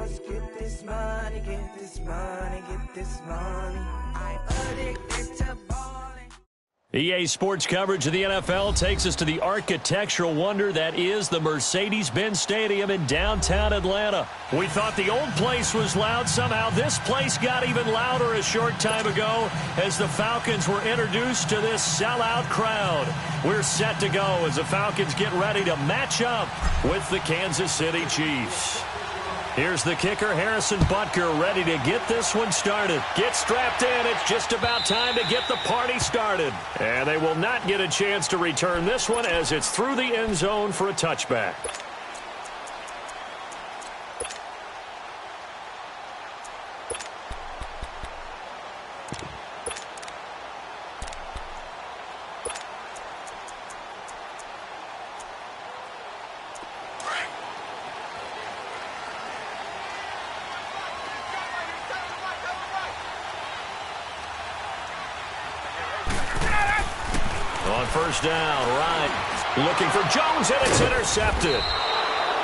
must get this money, get this money, get this money. I'm addicted to balling. EA Sports coverage of the NFL takes us to the architectural wonder that is the Mercedes-Benz Stadium in downtown Atlanta. We thought the old place was loud. Somehow this place got even louder a short time ago as the Falcons were introduced to this sellout crowd. We're set to go as the Falcons get ready to match up with the Kansas City Chiefs. Here's the kicker, Harrison Butker, ready to get this one started. Get strapped in. It's just about time to get the party started. And they will not get a chance to return this one as it's through the end zone for a touchback. First down, right. Looking for Jones, and it's intercepted.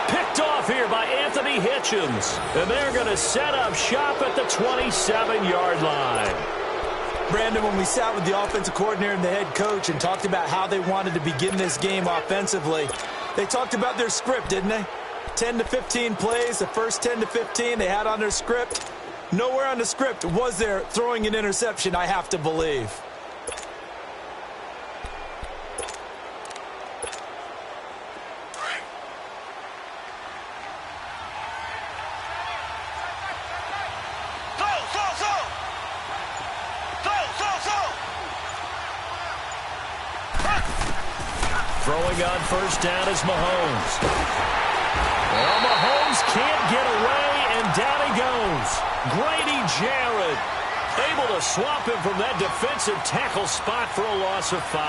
Picked off here by Anthony Hitchens. And they're going to set up shop at the 27-yard line. Brandon, when we sat with the offensive coordinator and the head coach and talked about how they wanted to begin this game offensively, they talked about their script, didn't they? 10 to 15 plays, the first 10 to 15 they had on their script. Nowhere on the script was there throwing an interception, I have to believe. Throwing on first down is Mahomes. Well, Mahomes can't get away, and down he goes. Grady Jarrett able to swap him from that defensive tackle spot for a loss of 5.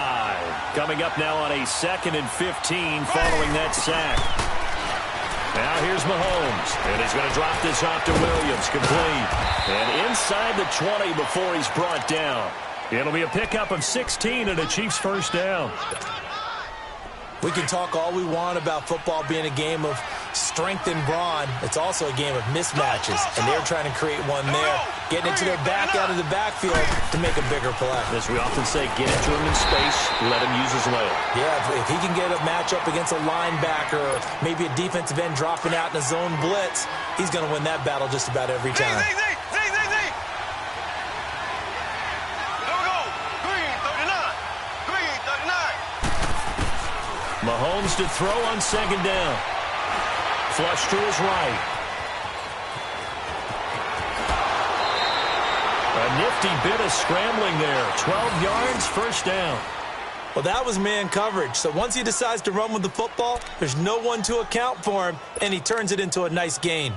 Coming up now on a 2nd and 15 following that sack. Now here's Mahomes, and he's going to drop this off to Williams, complete. And inside the 20 before he's brought down. It'll be a pickup of 16 and a Chiefs first down. We can talk all we want about football being a game of strength and brawn. It's also a game of mismatches, and they're trying to create one there, getting it to their back out of the backfield to make a bigger play. As we often say, get into him in space, let him use his leg. Yeah, if he can get a matchup against a linebacker or maybe a defensive end dropping out in a zone blitz, he's going to win that battle just about every time. Mahomes to throw on second down. Flush to his right. A nifty bit of scrambling there. 12 yards, first down. Well, that was man coverage. So once he decides to run with the football, there's no one to account for him, and he turns it into a nice gain.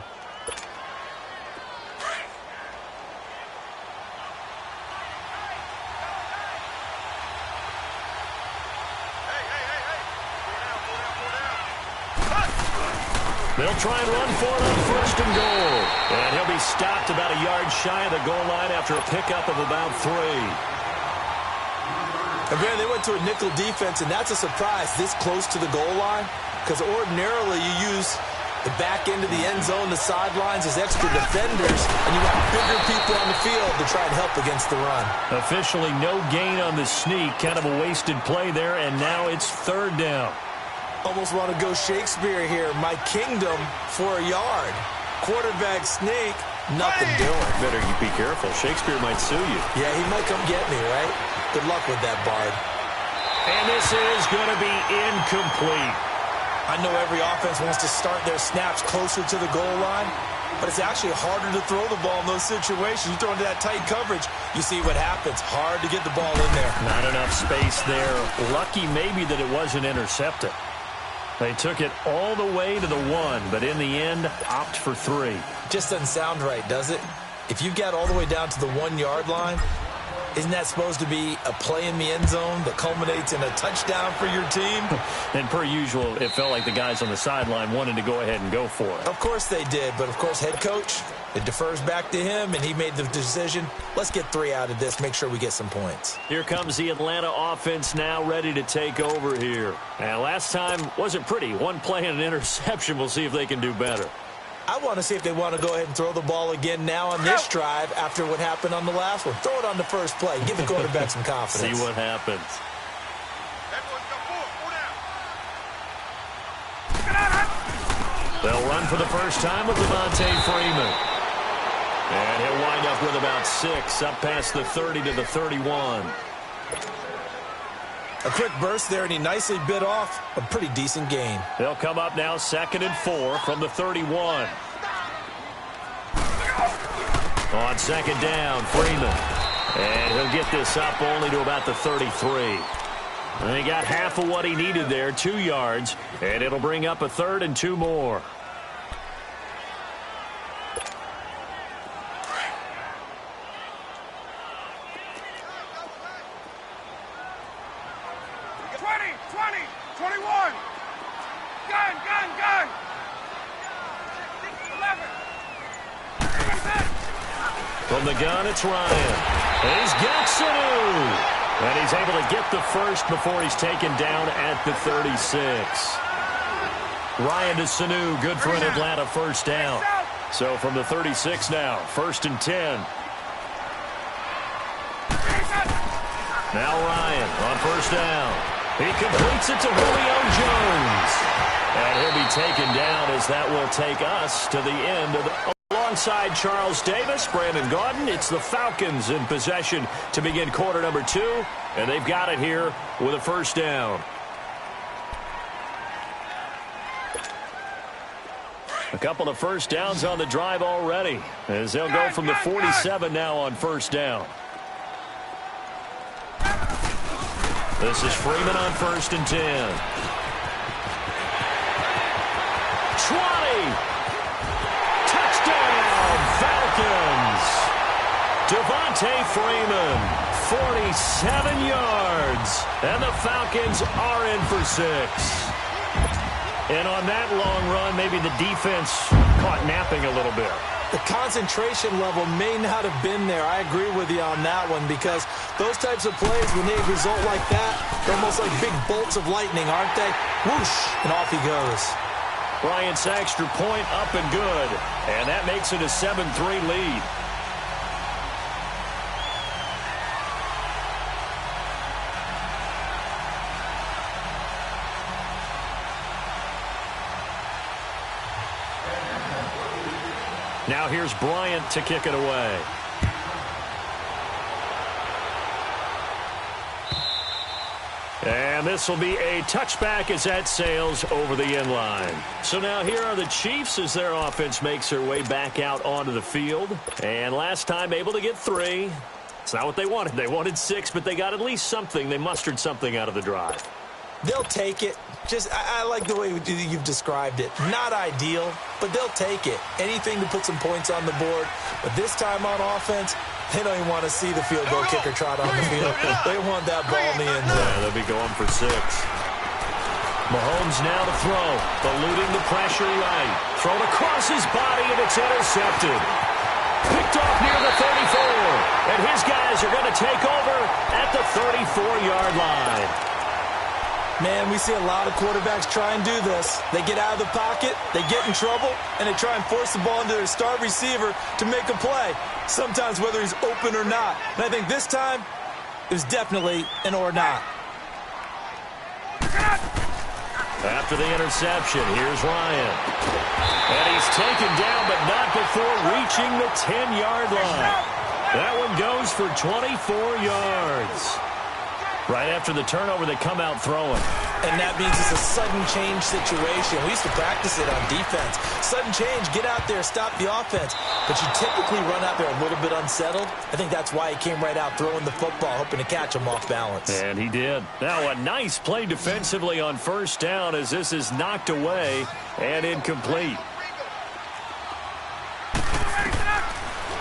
They'll try and run for it on first and goal. And he'll be stopped about a yard shy of the goal line after a pickup of about 3. Again, they went to a nickel defense, and that's a surprise this close to the goal line, because ordinarily you use the back end of the end zone, the sidelines as extra defenders, and you got bigger people on the field to try and help against the run. Officially no gain on the sneak, kind of a wasted play there, and now it's third down. Almost want to go Shakespeare here. My kingdom for a yard. Quarterback sneak, nothing doing. Better you be careful. Shakespeare might sue you. Yeah, he might come get me, right? Good luck with that, Bard. And this is going to be incomplete. I know every offense wants to start their snaps closer to the goal line, but it's actually harder to throw the ball in those situations. You throw into that tight coverage, you see what happens. Hard to get the ball in there. Not enough space there. Lucky maybe that it wasn't intercepted. They took it all the way to the 1, but in the end, opt for 3. Just doesn't sound right, does it? If you got all the way down to the 1-yard line, isn't that supposed to be a play in the end zone that culminates in a touchdown for your team? And per usual, it felt like the guys on the sideline wanted to go ahead and go for it. Of course they did, but of course head coach, it defers back to him, and he made the decision. Let's get 3 out of this, make sure we get some points. Here comes the Atlanta offense now ready to take over here. Now, last time wasn't pretty. One play and an interception. We'll see if they can do better. I want to see if they want to go ahead and throw the ball again now on this drive after what happened on the last one. Throw it on the first play. Give the quarterback some confidence. See what happens. They'll run for the first time with Devontae Freeman. And he'll wind up with about 6, up past the 30 to the 31. A quick burst there, and he nicely bit off a pretty decent gain. They'll come up now 2nd and 4 from the 31. On 2nd down, Freeman. And he'll get this up only to about the 33. And he got half of what he needed there, 2 yards. And it'll bring up a 3rd and 2 more. From the gun, it's Ryan. He's got Sanu. And he's able to get the first before he's taken down at the 36. Ryan to Sanu, good for an Atlanta first down. So from the 36 now, 1st and 10. Now Ryan on 1st down. He completes it to Julio Jones. And he'll be taken down as that will take us to the end of the... Alongside Charles Davis, Brandon Gaudin, it's the Falcons in possession to begin quarter number 2, and they've got it here with a first down. A couple of first downs on the drive already, as they'll go from the 47 now on 1st down. This is Freeman on 1st and 10. 20! Falcons. Devontae Freeman, 47 yards. And the Falcons are in for 6. And on that long run, maybe the defense caught napping a little bit. The concentration level may not have been there. I agree with you on that one, because those types of plays, when they result like that, they're almost like big bolts of lightning, aren't they? Whoosh, and off he goes. Bryant's extra point up and good. And that makes it a 7-3 lead. Now here's Bryant to kick it away. And this will be a touchback as that sails over the end line. So now here are the Chiefs as their offense makes their way back out onto the field. And last time able to get 3. It's not what they wanted. They wanted 6, but they got at least something. They mustered something out of the drive. They'll take it. I like the way you've described it. Not ideal, but they'll take it. Anything to put some points on the board. But this time on offense, they don't even want to see the field goal kicker trot on the field. They want that ball in the end zone. Yeah, they'll be going for 6. Mahomes now to throw. Eluding the pressure right. Thrown across his body, and it's intercepted. Picked off near the 34. And his guys are going to take over at the 34-yard line. Man, we see a lot of quarterbacks try and do this. They get out of the pocket, they get in trouble, and they try and force the ball into their star receiver to make a play, sometimes whether he's open or not. And I think this time, it was definitely an or not. After the interception, here's Ryan. And he's taken down, but not before reaching the 10-yard line. That one goes for 24 yards. Right after the turnover, they come out throwing. And that means it's a sudden change situation. We used to practice it on defense. Sudden change, get out there, stop the offense. But you typically run out there a little bit unsettled. I think that's why he came right out throwing the football, hoping to catch him off balance. And he did. Now a nice play defensively on 1st down as this is knocked away and incomplete.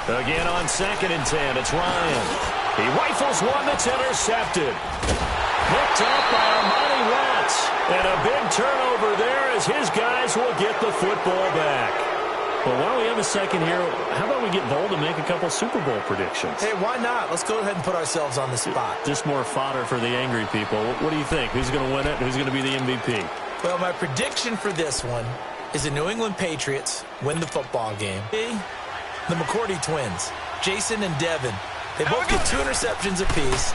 Again on 2nd and 10, it's Ryan. He rifles one that's intercepted. Picked up by Armani Watts. And a big turnover there as his guys will get the football back. Well, why don't we have a second here? How about we get bold and make a couple Super Bowl predictions? Hey, why not? Let's go ahead and put ourselves on the spot. Just more fodder for the angry people. What do you think? Who's going to win it? Who's going to be the MVP? Well, my prediction for this one is the New England Patriots win the football game. The McCourty twins, Jason and Devin, they both get 2 interceptions apiece,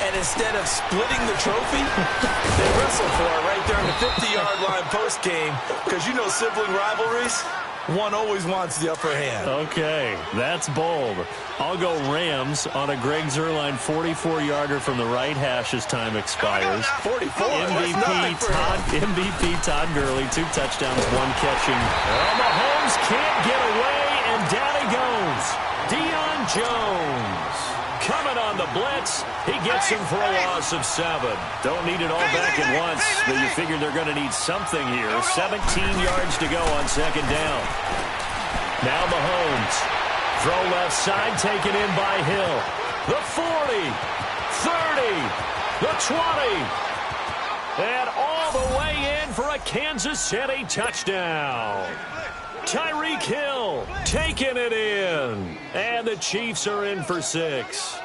and instead of splitting the trophy, they wrestle for it right there on the 50-yard line post-game, because you know sibling rivalries, one always wants the upper hand. Okay, that's bold. I'll go Rams on a Greg Zuerlein 44-yarder from the right hash as time expires. 44. MVP Todd Gurley, 2 touchdowns, 1 catching. Well, Mahomes can't get away, and down he goes. Deion Jones coming on the blitz. He gets him for a loss of 7. Don't need it all back at once, but you figure they're going to need something here. 17 yards to go on 2nd down. Now Mahomes. Throw left side, taken in by Hill. The 40, 30, the 20. And all the way in for a Kansas City touchdown. Tyreek Hill taking it in. And the Chiefs are in for 6.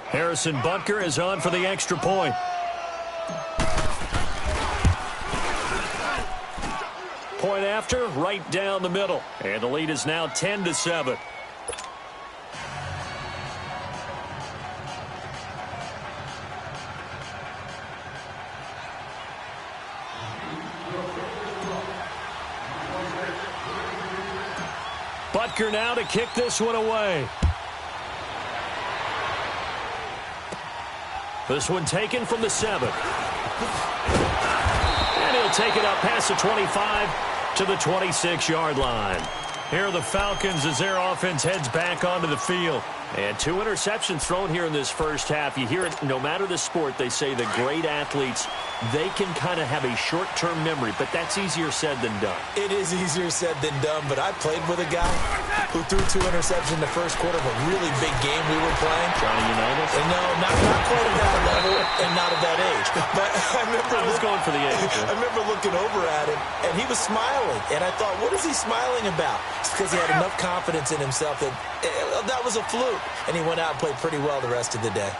Harrison Butker is on for the extra point. Point after, right down the middle. And the lead is now 10-7. Butker now to kick this one away. This one taken from the 7. And he'll take it up past the 25 to the 26-yard line. Here are the Falcons as their offense heads back onto the field. And 2 interceptions thrown here in this first half. You hear it no matter the sport. They say the great athletes, they can kind of have a short-term memory, but that's easier said than done. It is easier said than done, but I played with a guy who threw 2 interceptions in the first quarter of a really big game we were playing. Johnny Unitas? No, not quite at that level and not at that age. But I was going for the age. I remember looking over at him, and he was smiling. And I thought, what is he smiling about? It's because he had enough confidence in himself that that was a fluke. And he went out and played pretty well the rest of the day.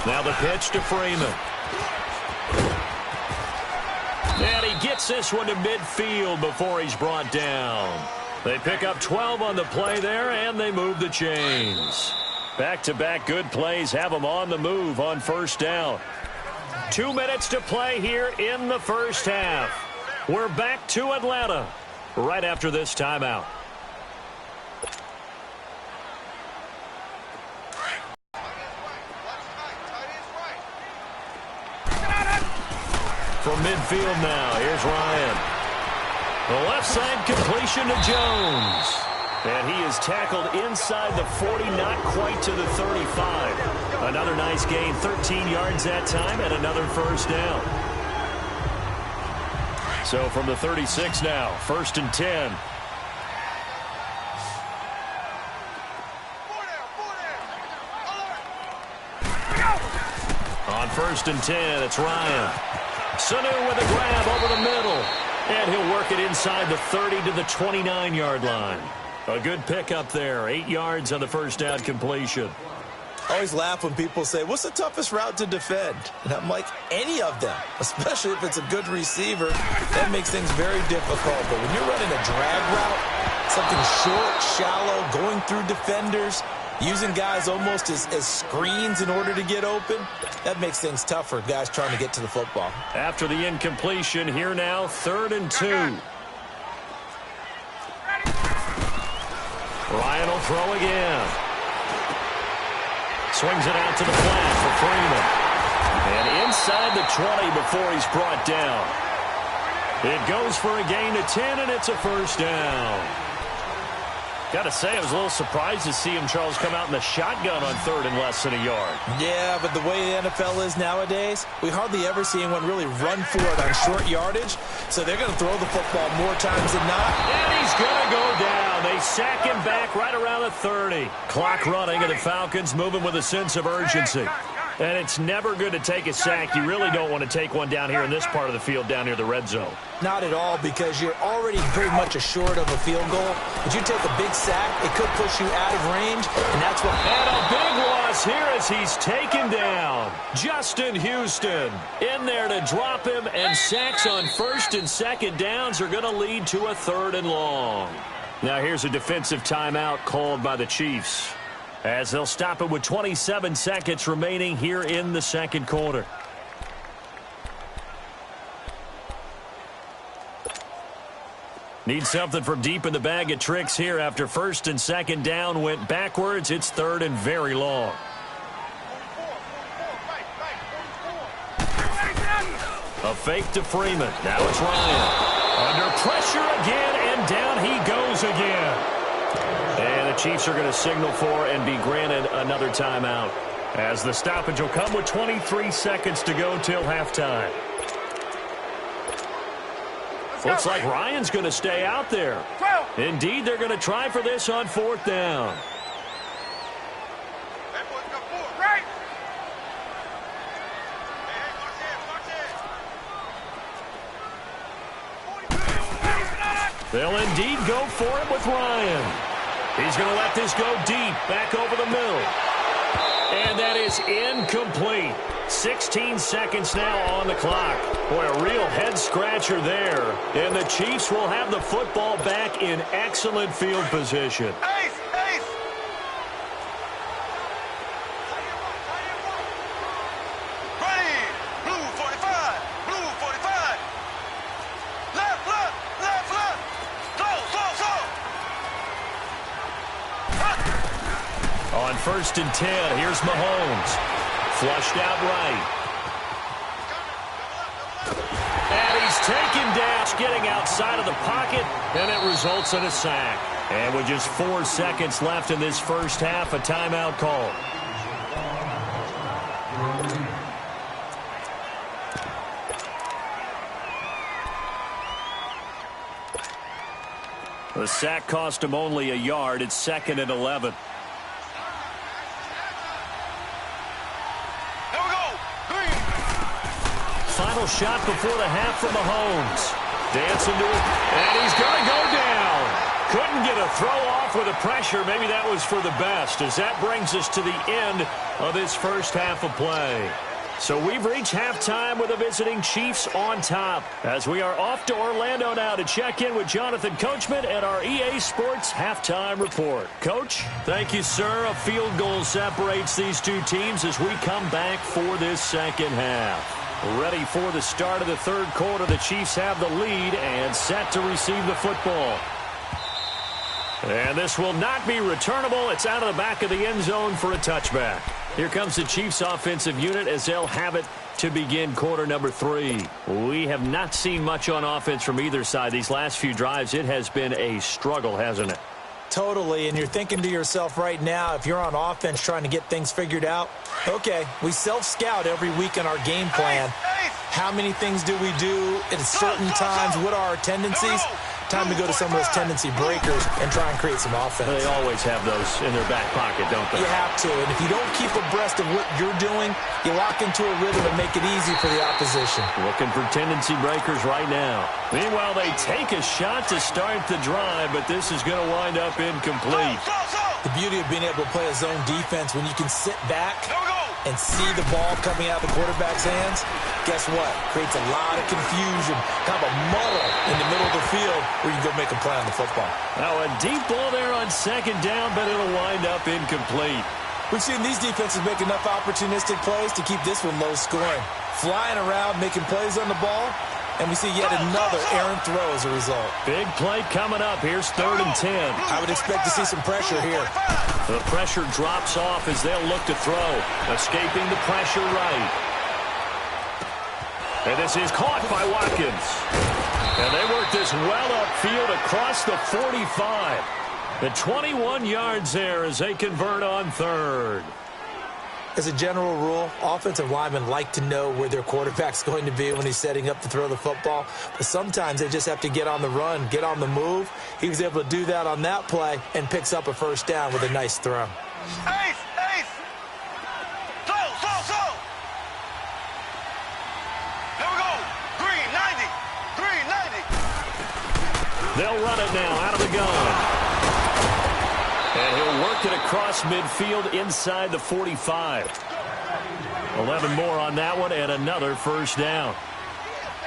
Now the pitch to Freeman. And he gets this one to midfield before he's brought down. They pick up 12 on the play there, and they move the chains. Back-to-back good plays have them on the move on 1st down. 2 minutes to play here in the first half. We're back to Atlanta right after this timeout. From midfield now, here's Ryan. The left side completion to Jones. And he is tackled inside the 40, not quite to the 35. Another nice gain, 13 yards that time, and another 1st down. So from the 36 now, 1st and 10. On 1st and 10, it's Ryan. Sanu with a grab over the middle. And he'll work it inside the 30 to the 29-yard line. A good pickup there. 8 yards on the 1st down completion. I always laugh when people say, what's the toughest route to defend? And I'm like, any of them, especially if it's a good receiver. That makes things very difficult. But when you're running a drag route, something short, shallow, going through defenders, using guys almost as screens in order to get open, that makes things tough for guys trying to get to the football. After the incompletion, here now, 3rd and 2. Ryan will throw again. Swings it out to the flat for Freeman. And inside the 20 before he's brought down. It goes for a gain of 10, and it's a 1st down. Got to say, I was a little surprised to see him, Charles, come out in the shotgun on 3rd and less than a yard. Yeah, but the way the NFL is nowadays, we hardly ever see anyone really run for it on short yardage. So they're going to throw the football more times than not. And he's going to go down. They sack him back right around the 30. Clock running, and the Falcons moving with a sense of urgency. And it's never good to take a sack. You really don't want to take one down here in this part of the field, down near the red zone. Not at all, because you're already pretty much assured of a field goal. But you take a big sack, it could push you out of range, and that's what... And a big loss here as he's taken down. Justin Houston in there to drop him, and sacks on first and second downs are going to lead to a 3rd and long. Now here's a defensive timeout called by the Chiefs, as they'll stop it with 27 seconds remaining here in the second quarter. Need something from deep in the bag of tricks here after first and second down went backwards. It's 3rd and very long. A fake to Freeman. Now it's Ryan. Under pressure again, and down he goes again. And the Chiefs are going to signal for and be granted another timeout, as the stoppage will come with 23 seconds to go till halftime. Looks like Ryan's going to stay out there. Indeed, they're going to try for this on 4th down. They'll indeed go for it with Ryan. He's going to let this go deep, back over the middle. And that is incomplete. 16 seconds now on the clock. Boy, a real head-scratcher there. And the Chiefs will have the football back in excellent field position. On 1st and 10, here's Mahomes. Flushed out right. And he's taken down, getting outside of the pocket, and it results in a sack. And with just 4 seconds left in this first half, a timeout call. The sack cost him only a yard. It's 2nd and 11. Final shot before the half from Mahomes. Dancing to it, and he's going to go down. Couldn't get a throw off with the pressure. Maybe that was for the best, as that brings us to the end of this first half of play. So we've reached halftime with the visiting Chiefs on top, as we are off to Orlando now to check in with Jonathan Coachman at our EA Sports Halftime Report. Coach? Thank you, sir. A field goal separates these two teams as we come back for this second half. Ready for the start of the third quarter. The Chiefs have the lead and set to receive the football. And this will not be returnable. It's out of the back of the end zone for a touchback. Here comes the Chiefs offensive unit as they'll have it to begin quarter number 3. We have not seen much on offense from either side. These last few drives, it has been a struggle, hasn't it? Totally, and you're thinking to yourself right now, if you're on offense trying to get things figured out, okay, we self-scout every week in our game plan. How many things do we do at certain times? What are our tendencies? Time to go to some of those tendency breakers and try and create some offense. They always have those in their back pocket, don't they? You have to, and if you don't keep abreast of what you're doing, you lock into a rhythm and make it easy for the opposition. Looking for tendency breakers right now. Meanwhile, they take a shot to start the drive, but this is going to wind up incomplete. The beauty of being able to play a zone defense when you can sit back and see the ball coming out of the quarterback's hands, guess what? Creates a lot of confusion, kind of a muddle in the middle of the field where you can go make a play on the football. Now a deep ball there on second down, but it'll wind up incomplete. We've seen these defenses make enough opportunistic plays to keep this one low scoring. Flying around, making plays on the ball, and we see yet another errant throw as a result. Big play coming up. Here's 3rd and 10. I would expect to see some pressure here. The pressure drops off as they'll look to throw. Escaping the pressure right. And this is caught by Watkins. And they work this well upfield across the 45. The 21 yards there as they convert on 3rd. As a general rule, offensive linemen like to know where their quarterback's going to be when he's setting up to throw the football. But sometimes they just have to get on the run, get on the move. He was able to do that on that play and picks up a first down with a nice throw. Ace! Ace! Throw! They'll run it now out of the gun. And he'll work it across midfield inside the 45. 11 more on that one and another first down.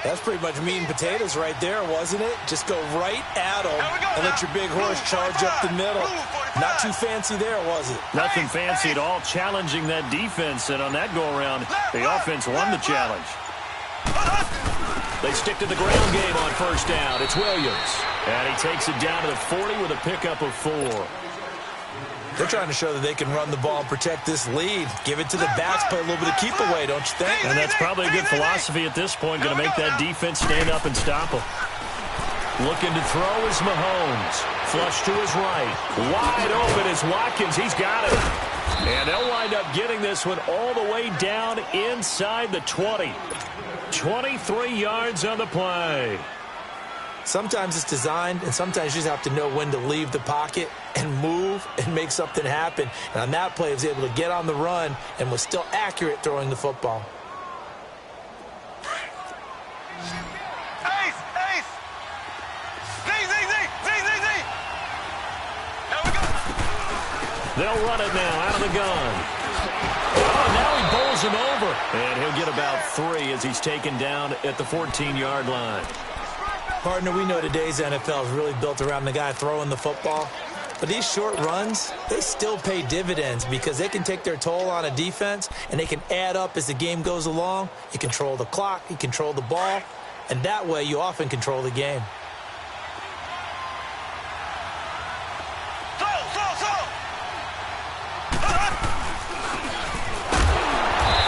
That's pretty much meat and potatoes right there, wasn't it? Just go right at them and let your big horse charge up the middle. Not too fancy there, was it? Nothing fancy at all, challenging that defense. And on that go-around, the offense won the challenge. They stick to the ground game on first down. It's Williams. And he takes it down to the 40 with a pickup of 4. They're trying to show that they can run the ball and protect this lead. Give it to the backs, play a little bit of keep away, don't you think? And that's probably a good philosophy at this point. Going to make that defense stand up and stop them. Looking to throw is Mahomes. Flush to his right. Wide open is Watkins. He's got it. And they'll wind up getting this one all the way down inside the 20. 23 yards on the play. Sometimes it's designed, and sometimes you just have to know when to leave the pocket and move and make something happen. And on that play, he was able to get on the run and was still accurate throwing the football. Ace! Ace! Z! Here we go! They'll run it now out of the gun. Oh, now he bowls him over. And he'll get about 3 as he's taken down at the 14-yard line. Partner, we know today's NFL is really built around the guy throwing the football. But these short runs, they still pay dividends because they can take their toll on a defense and they can add up as the game goes along. You control the clock, you control the ball, and that way you often control the game.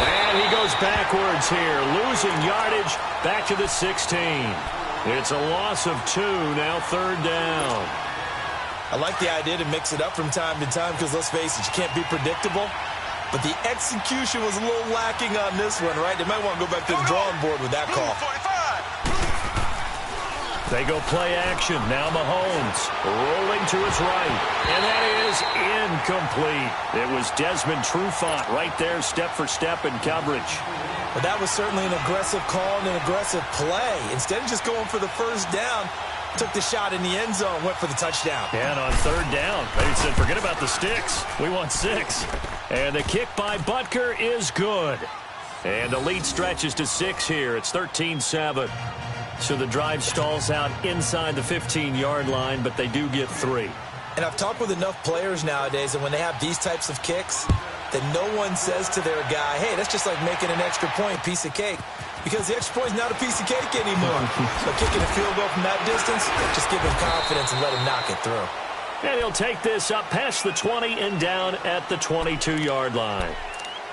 And he goes backwards here, losing yardage back to the 16. It's a loss of 2, now third down. I like the idea to mix it up from time to time because, let's face it, you can't be predictable. But the execution was a little lacking on this one, right? They might want to go back to the drawing board with that call. They go play action. Now Mahomes rolling to his right. And that is incomplete. It was Desmond Trufant right there, step for step in coverage. But that was certainly an aggressive call and an aggressive play. Instead of just going for the first down, took the shot in the end zone, went for the touchdown. And on third down, they said, forget about the sticks. We want 6. And the kick by Butker is good. And the lead stretches to 6 here. It's 13-7. So the drive stalls out inside the 15-yard line, but they do get 3. And I've talked with enough players nowadays, and when they have these types of kicks, that no one says to their guy, hey, that's just like making an extra point, piece of cake. Because the extra point is not a piece of cake anymore. But kicking a field goal from that distance, just give him confidence and let him knock it through. And he'll take this up past the 20 and down at the 22-yard line.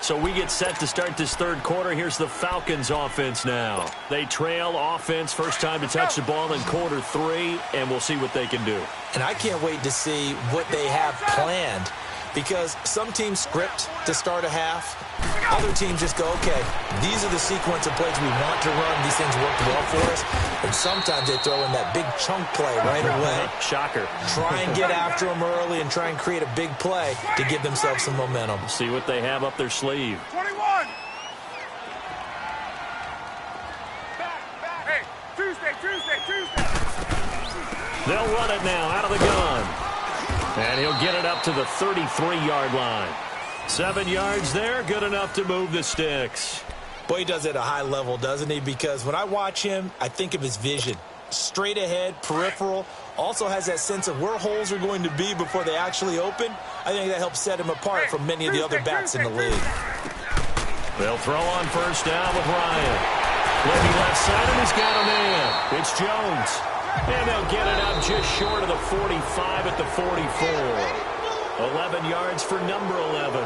So we get set to start this third quarter. Here's the Falcons offense now. They trail offense, first time to touch the ball in quarter 3, and we'll see what they can do. And I can't wait to see what they have planned, because some teams script to start a half. Other teams just go, okay, these are the sequence of plays we want to run. These things work well for us. And sometimes they throw in that big chunk play right away. Shocker. Try and get after them early and try and create a big play to give themselves some momentum. See what they have up their sleeve. 21! Hey, Tuesday! They'll run it now out of the gun. And he'll get it up to the 33-yard line. 7 yards there, good enough to move the sticks. Boy, he does it at a high level, doesn't he? Because when I watch him, I think of his vision. Straight ahead, peripheral. Also has that sense of where holes are going to be before they actually open. I think that helps set him apart from many of the other backs in the league. They'll throw on first down with Ryan. Looking left side, and he's got a man. It's Jones. And they'll get it up just short of the 45 at the 44. 11 yards for number 11.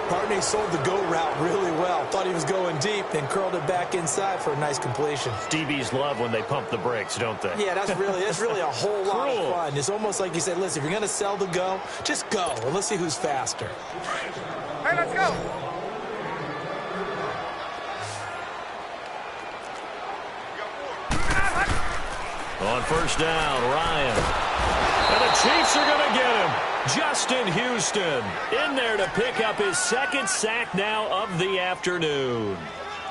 Partney sold the go route really well. Thought he was going deep, then curled it back inside for a nice completion. DBs love when they pump the brakes, don't they? Yeah, that's really a whole lot of fun. It's almost like you said, listen, if you're going to sell the go, just go. And let's see who's faster. Hey, let's go! On first down, Ryan. And the Chiefs are going to get him. Justin Houston in there to pick up his second sack now of the afternoon.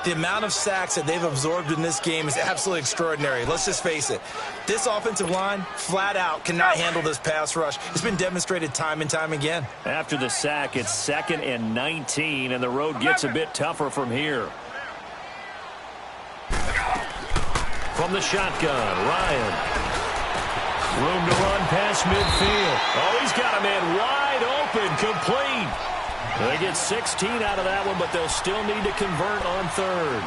The amount of sacks that they've absorbed in this game is absolutely extraordinary. Let's just face it. This offensive line, flat out, cannot handle this pass rush. It's been demonstrated time and time again. After the sack, it's 2nd and 19, and the road gets a bit tougher from here. From the shotgun, Ryan. Room to run past midfield. Oh, he's got a man wide open, complete. They get 16 out of that one, but they'll still need to convert on 3rd.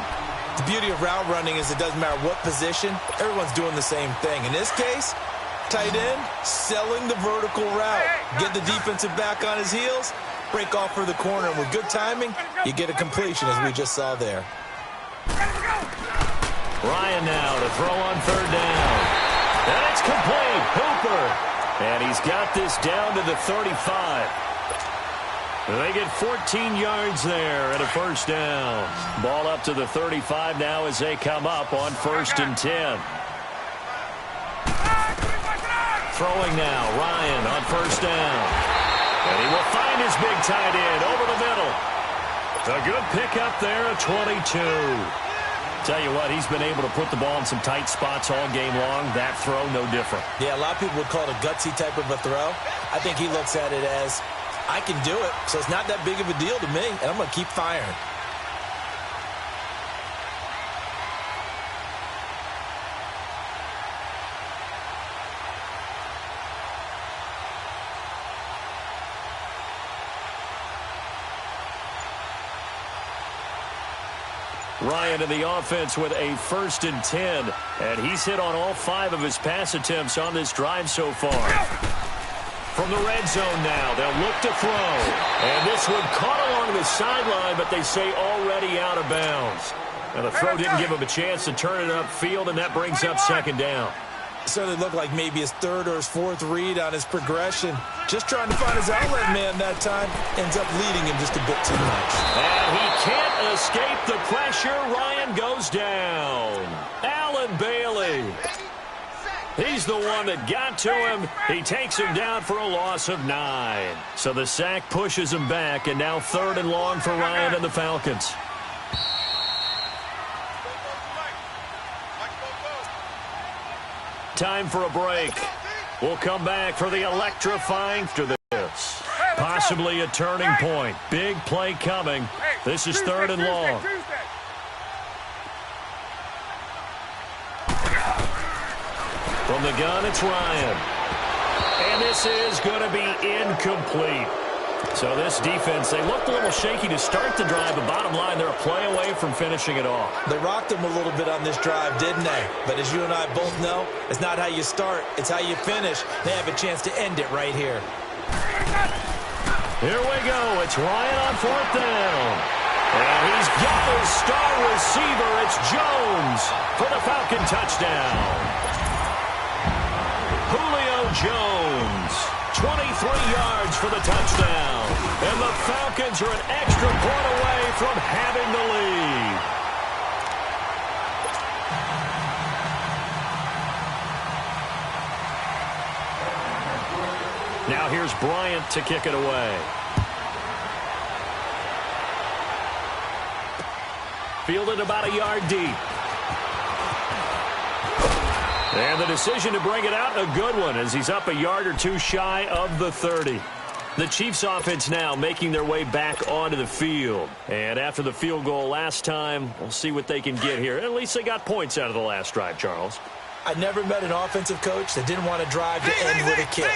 The beauty of route running is it doesn't matter what position. Everyone's doing the same thing. In this case, tight end, selling the vertical route. Get the defensive back on his heels, break off for the corner, and with good timing, you get a completion, as we just saw there. Ryan now to throw on 3rd down. And it's complete. Hooper. And he's got this down to the 35. They get 14 yards there and a 1st down. Ball up to the 35 now as they come up on 1st and 10. Throwing now, Ryan on 1st down. And he will find his big tight end over the middle. A good pickup there at 22. Tell you what, he's been able to put the ball in some tight spots all game long. That throw, no different. Yeah, a lot of people would call it a gutsy type of a throw. I think he looks at it as, I can do it, so it's not that big of a deal to me, and I'm going to keep firing. Ryan in the offense with a 1st and 10, and he's hit on all 5 of his pass attempts on this drive so far. From the red zone now, they'll look to throw. And this one caught along the sideline, but they say already out of bounds. And the throw didn't give him a chance to turn it upfield, and that brings up 2nd down. Certainly looked like maybe his 3rd or his 4th read on his progression. Just trying to find his outlet man that time. Ends up leading him just a bit too much. And he can't escape the pressure. Ryan goes down. Allen Bailey. He's the one that got to him. He takes him down for a loss of 9. So the sack pushes him back, and now 3rd and long for Ryan and the Falcons. Time for a break. We'll come back for the electrifying after this. Possibly a turning point. Big play coming. This is 3rd and long. From the gun, it's Ryan. And this is going to be incomplete. So this defense, they looked a little shaky to start the drive, but bottom line, they're a play away from finishing it off. They rocked him a little bit on this drive, didn't they? But as you and I both know, it's not how you start, it's how you finish. They have a chance to end it right here. Here we go. It's Ryan on 4th down. And he's got his star receiver. It's Jones for the Falcon touchdown. Julio Jones, 23 yards for the touchdown. And the Falcons are an extra point away from having the lead. Now here's Bryant to kick it away. Fielded about a yard deep. And the decision to bring it out, a good one, as he's up a yard or two shy of the 30. The Chiefs offense now making their way back onto the field. And after the field goal last time, we'll see what they can get here. At least they got points out of the last drive, Charles. I never met an offensive coach that didn't want to drive to end with a kick.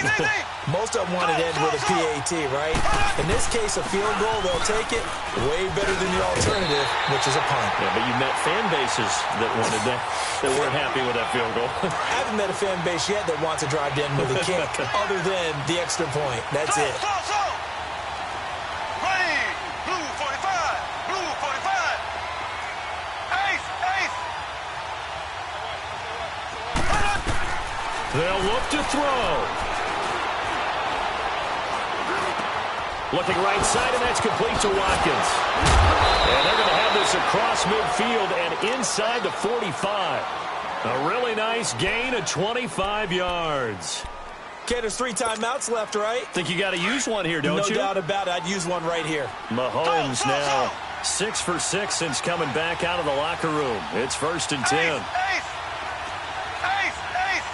Most of them wanted to end with a PAT, right? In this case, a field goal, they'll take it way better than the alternative, which is a punt. Yeah, but you met fan bases that wanted that, that weren't happy with that field goal. I haven't met a fan base yet that wants to drive to end with a kick, other than the extra point. That's it. Blue 45. Blue 45. Ace. They'll look to throw. Looking right side, and that's complete to Watkins. And they're going to have this across midfield and inside the 45. A really nice gain of 25 yards. Okay, there's 3 timeouts left, right? Think you got to use one here, don't you? No doubt about it. I'd use one right here. Mahomes now 6 for 6 since coming back out of the locker room. It's 1st and 10. Ace! Ace! Ace!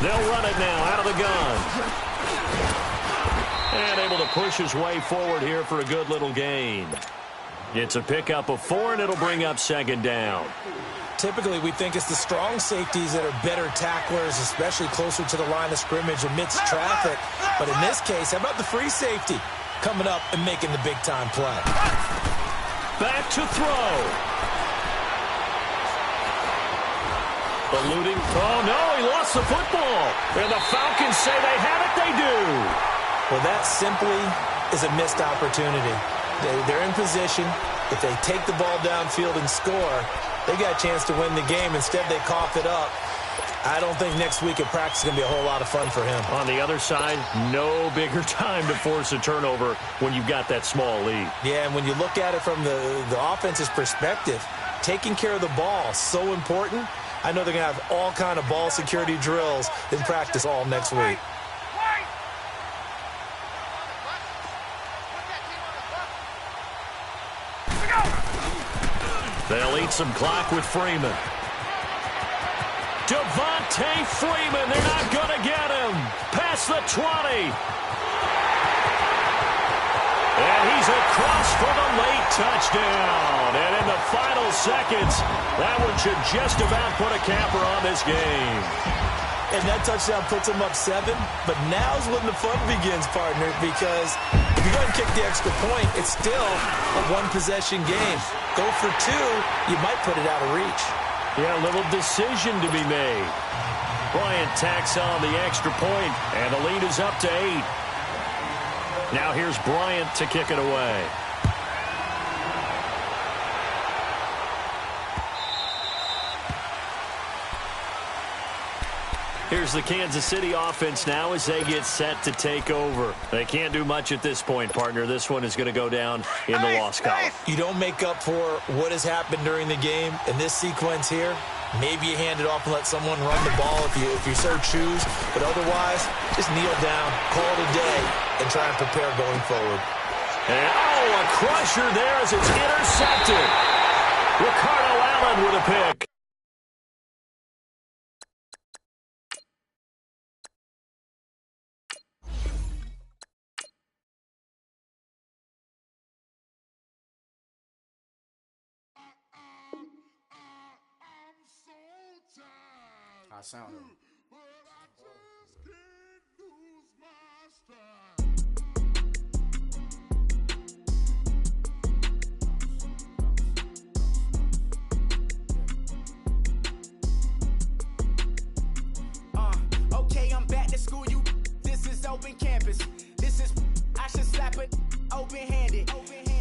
They'll run it now out of the gun. And able to push his way forward here for a good little gain. It's a pickup of 4, and it'll bring up 2nd down. Typically, we think it's the strong safeties that are better tacklers, especially closer to the line of scrimmage amidst traffic. But in this case, how about the free safety coming up and making the big-time play? Back to throw. Eluding. Oh, no, he lost the football. And the Falcons say they have it. They do. Well, that simply is a missed opportunity. They're in position. If they take the ball downfield and score, they got a chance to win the game. Instead, they cough it up. I don't think next week at practice is going to be a whole lot of fun for him. On the other side, no bigger time to force a turnover when you've got that small lead. Yeah, and when you look at it from the offense's perspective, taking care of the ball, so important. I know they're going to have all kind of ball security drills in practice all next week. They'll eat some clock with Freeman. Devontae Freeman, they're not going to get him. Past the 20. And he's across for the late touchdown. And in the final seconds, that one should just about put a capper on this game. And that touchdown puts them up 7. But now's when the fun begins, partner, because if you're going to kick the extra point, it's still a one-possession game. Go for 2, you might put it out of reach. Yeah, a little decision to be made. Bryant tacks on the extra point, and the lead is up to 8. Now here's Bryant to kick it away. Here's the Kansas City offense now as they get set to take over. They can't do much at this point, partner. This one is going to go down in the loss column. You don't make up for what has happened during the game in this sequence here. Maybe you hand it off and let someone run the ball if you so choose. But otherwise, just kneel down, call it a day, and try and prepare going forward. And, a crusher there as it's intercepted. Ricardo Allen with a pick. I sound it. Okay, I'm back to school, this is open campus. This is, I should slap it open-handed.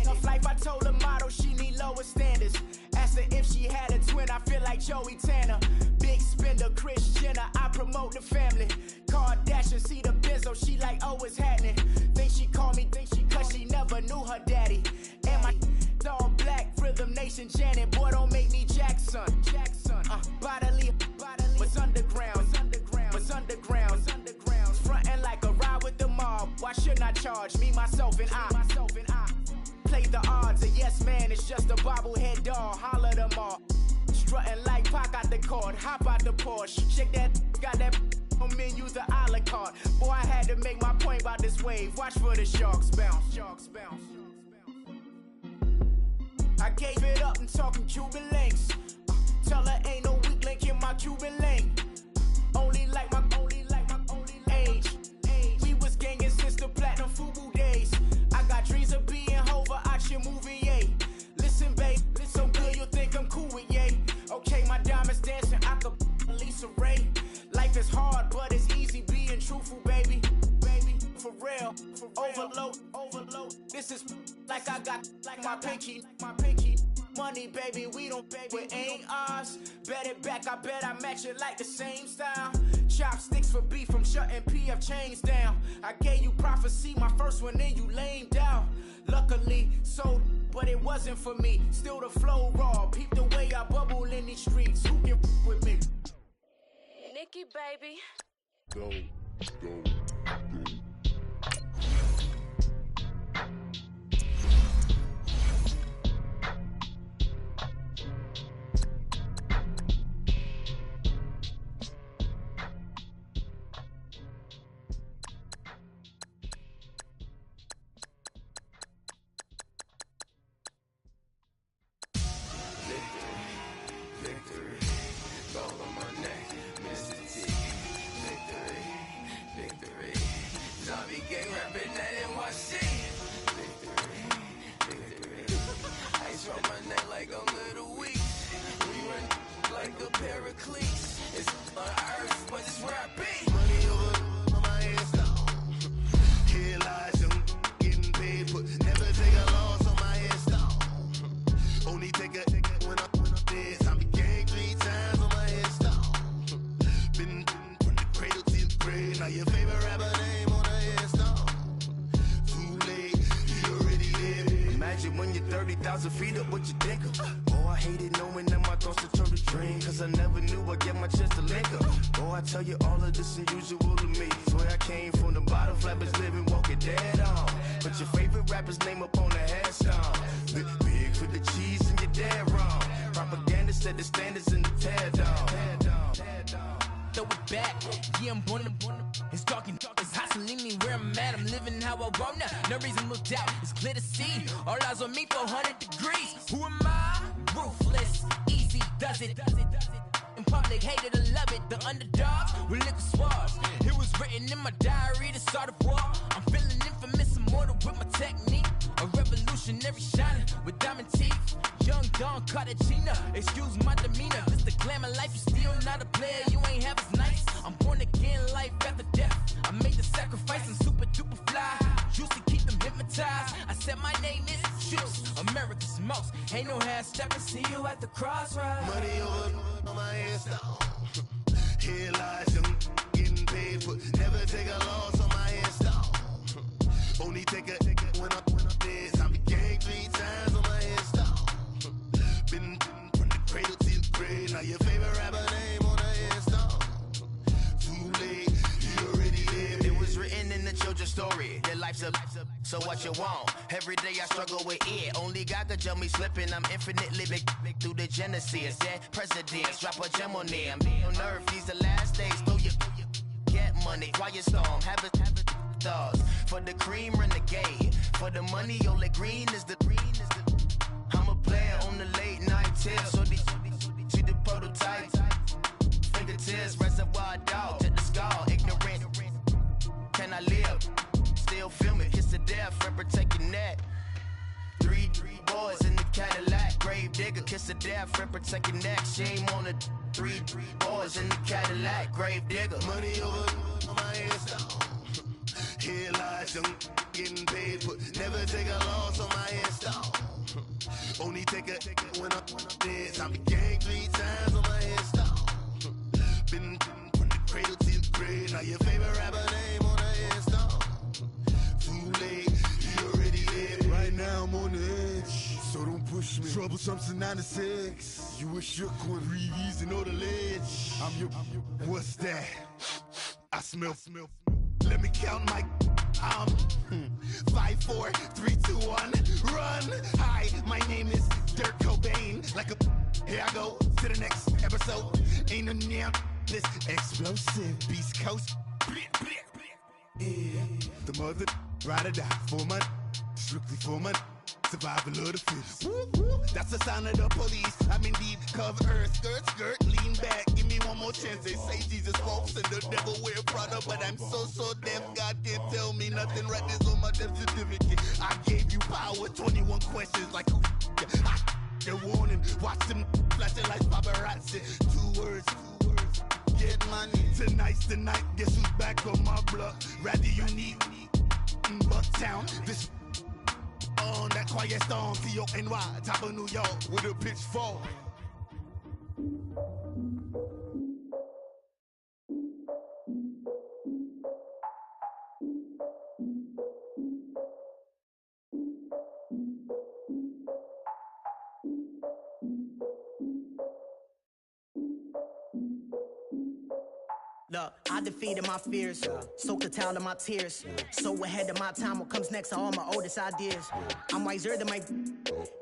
Tough life, I told her motto, she need lower standards. Asked her if she had a twin, I feel like Joey Tanner. Big spender, Kris Jenner, I promote the family. Kardashian, see the Benzo, she like, oh, it's happening. Think she called me, cause she never knew her daddy. And my all black, Rhythm Nation, Janet, boy, don't make me Jackson. Bodily, was underground. Frontin' like a ride with the mob. Why shouldn't I charge me, myself, and I? Play the odds, a yes man, it's just a bobblehead doll. Holler them all. Strutting like Pac out the court, hop out the Porsche. Shake that, got that on menu, the a la carte. Boy, I had to make my point about this wave. Watch for the sharks bounce. I gave it up and talking Cuban links. Tell her ain't no weak link in my Cuban link. Only like my age. We was gangin' since the platinum FUBU days. I got dreams of being Hova out your movie, yay. Listen, babe, so good you think I'm cool with yay. Okay, my diamonds dancing, I could Lisa Ray. Life is hard, but it's easy being truthful, baby. For real, overload. This is like I got like my pinky. Money, baby, we don't pay, but ain't ours. Bet it back, I bet I match it like the same style. Chopsticks for beef, from shutting PF chains down. I gave you prophecy, my first one, then you lamed down. Luckily, sold, but it wasn't for me. Still the flow raw, peep the way I bubble in these streets. Who can with me? Nikki, baby. Go. like a Pericles. It's on earth, but it's where I be. Money over on my headstone. Here lies them getting paid, but never take a loss on my headstone. Only take a when I'm dead. I be gang 3 times on my headstone. Been from the cradle to the grave. Now your favorite rapper name on a headstone. Too late, you already live. Imagine when you're 30,000 feet up, what you think of? Oh, I hated knowing that my thoughts would turn to dream, cause I never knew I'd get my chance to link up. Oh, I tell you all of this unusual to me. Swear I came from the bottom, flappers living, walking dead on. Put your favorite rapper's name up on the headstone. Big for the cheese and you're dead wrong. Propaganda set the standards in the tear down. Throw it back, yeah, I'm born to. It's talking, it's hustling me where I'm at. I'm living how I want now. No reason to look out, it's clear to see. All eyes on me, 400 degrees. Who am I? Ruthless, easy does it. In public, hated or love it. The underdogs with liquor swabs. It was written in my diary to start a war. I'm feeling infamous, immortal with my technique. A revolutionary shining with diamond teeth. Young Don Cartagena, excuse my demeanor. This the glamour life, you still not a player. You ain't half as nice. I'm born again, life after death. I made the sacrifice, I'm super duper fly. Used to keep them hypnotized. I said my name is Juice, America's most. Ain't no half stepping, see you at the crossroads. Money over on my headstone. Here lies them getting paid, but never take a loss on my headstone. Only take a when I'm dead. I be gang 3 times on my headstone. Been from the cradle to the grave. Now your favorite rapper name on a headstone. Too late, you already lived. It was written in the children's story. Their life's a so what you want? Every day I struggle with it. Only God could jump me slipping. I'm infinitely big through the genesis. Dead presidents, drop a gem on them. On earth, these the last days. Throw your get money, quiet storm. Have a thoughts for the cream renegade. For the money, only green is the. I'm a player on the late night tip. So these the prototype. Fingertips, reservoir dog to the skull. Ignorant. Can I live? Still film it, kiss to death, friend protect your neck. 3 boys in the Cadillac, grave digger, kiss to death, friend protect your neck. Shame on the 3 boys in the Cadillac, grave digger. Money over on my headstone. Here lies them getting paid, but never take a loss on my headstone. Only take a when I'm dead. I be gang 3 times on my headstone. Been from the cradle to the grave. Now your favorite rapper name on a headstone. Too late, you already lived. Right now I'm on the edge, so don't push me. Troublesome to 96. You a shook one, breathe easy, know the ledge. I'm your, what's that? I smell. Let me count my 5, 4, 3, 2, 1, run. Hi, my name is Dirk Cobain. Like a, here I go to the next episode. Ain't no damn this explosive Beast Coast. Yeah, the mother ride or die for my strictly for my survival of the fittest. That's the sound of the police. I'm in deep cover earth, skirt, lean back. Give me one more chance. They say Jesus walks and the devil wear Prada, but I'm so deaf. God can't tell me nothing. Right this on my death certificate. I gave you power. 21 questions like who? The warning. Watch them flashing like paparazzi. 2 words. Get money. Tonight's the night. Guess who's back on my block? Rather unique. Bucktown. This. On that quiet storm, T-O-N-Y, top of New York, with a pitchfork. Look, I defeated my fears, soaked the towel in my tears. So ahead of my time, what comes next are all my oldest ideas. I'm wiser than my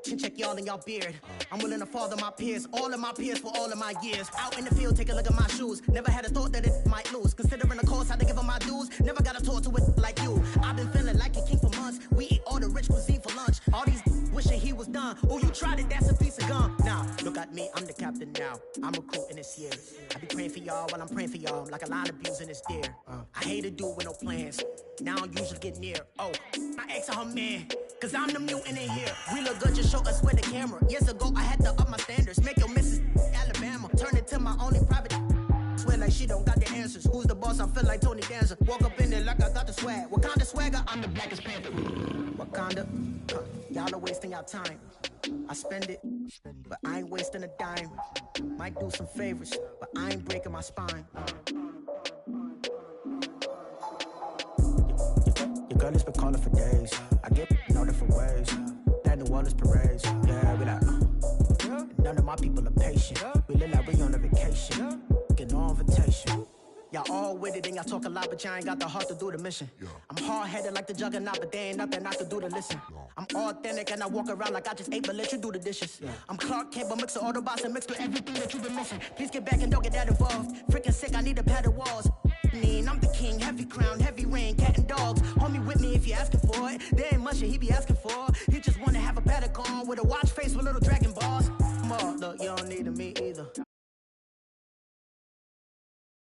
chin check y'all in y'all beard. I'm willing to father my peers, all of my peers for all of my years. Out in the field, take a look at my shoes. Never had a thought that it might lose. Considering the cost, I to give them my dues. Never got a talk to it like you. I've been feeling like a king for months. We eat all the rich cuisine for lunch. All these wishing he was done. Oh, you tried it, that's a piece of gum. Now, look at me, I'm the captain now. I'm recruiting this year. I be praying for y'all while I'm praying for y'all. Like a line of abusing this deer. I hate a dude with no plans. Now I usually get near. Oh, I ex her man. Cause I'm the mutant in here. We look good, just show us where the camera. Years ago, I had to up my standards. Make your missus Alabama. Turn swag. Wakanda swagger, I'm the blackest panther. Wakanda, y'all are wasting your time. I spend it, but I ain't wasting a dime. Might do some favors, but I ain't breaking my spine. Your girl has been calling for days. I get in all different ways. That New Orleans parades. Yeah, we like, none of my people are patient. We live like we on a vacation. Get no invitation. Y'all all with it and y'all talk a lot, but y'all ain't got the heart to do the mission. I'm hard-headed like the juggernaut, but there ain't nothing I can do to listen. I'm authentic and I walk around like I just ate, but let you do the dishes. I'm Clark Kent, but mix the Autobots and mixed with everything that you've been missing. Please get back and don't get that involved. Freaking sick, I need a padded walls. I'm the king, heavy crown, heavy rain, cat and dogs. Homie with me if you're asking for it. There ain't much that he be asking for. He just wanna have a paddock on with a watch face with little dragon